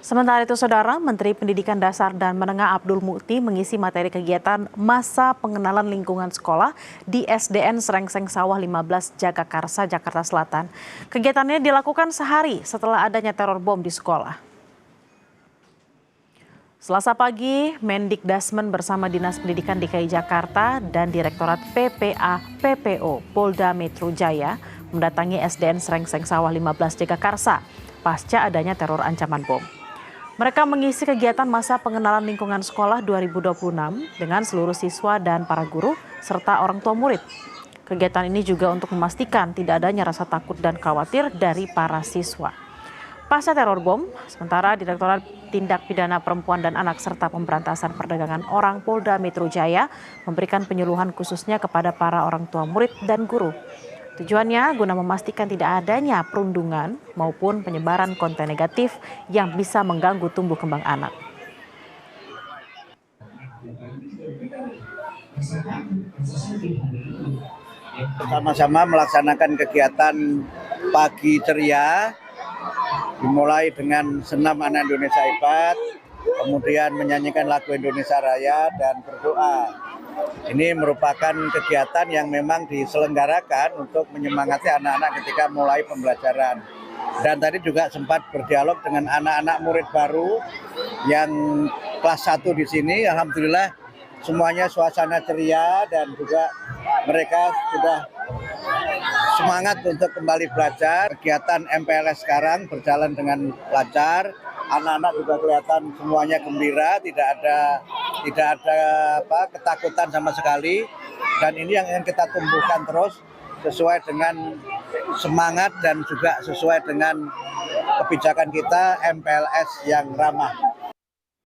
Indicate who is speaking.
Speaker 1: Sementara itu, Saudara, Menteri Pendidikan Dasar dan Menengah Abdul Mukti mengisi materi kegiatan masa pengenalan lingkungan sekolah di SDN Srengseng Sawah 15 Jagakarsa, Jakarta Selatan. Kegiatannya dilakukan sehari setelah adanya teror bom di sekolah. Selasa pagi, Mendikdasmen bersama Dinas Pendidikan DKI Jakarta dan Direktorat PPA PPO Polda Metro Jaya mendatangi SDN Srengseng Sawah 15 Jagakarsa pasca adanya teror ancaman bom. Mereka mengisi kegiatan masa pengenalan lingkungan sekolah 2026 dengan seluruh siswa dan para guru serta orang tua murid. Kegiatan ini juga untuk memastikan tidak adanya rasa takut dan khawatir dari para siswa. Pasca teror bom, sementara Direktorat Tindak Pidana Perempuan dan Anak serta Pemberantasan Perdagangan Orang Polda Metro Jaya memberikan penyuluhan khususnya kepada para orang tua murid dan guru. Tujuannya guna memastikan tidak adanya perundungan maupun penyebaran konten negatif yang bisa mengganggu tumbuh kembang anak.
Speaker 2: Bersama-sama melaksanakan kegiatan pagi ceria, dimulai dengan senam anak Indonesia hebat, kemudian menyanyikan lagu Indonesia Raya dan berdoa. Ini merupakan kegiatan yang memang diselenggarakan untuk menyemangati anak-anak ketika mulai pembelajaran. Dan tadi juga sempat berdialog dengan anak-anak murid baru yang kelas 1 di sini. Alhamdulillah semuanya suasana ceria dan juga mereka sudah semangat untuk kembali belajar. Kegiatan MPLS sekarang berjalan dengan lancar. Anak-anak juga kelihatan semuanya gembira, tidak ada ketakutan sama sekali. Dan ini yang ingin kita tumbuhkan terus sesuai dengan semangat dan juga sesuai dengan kebijakan kita MPLS yang ramah.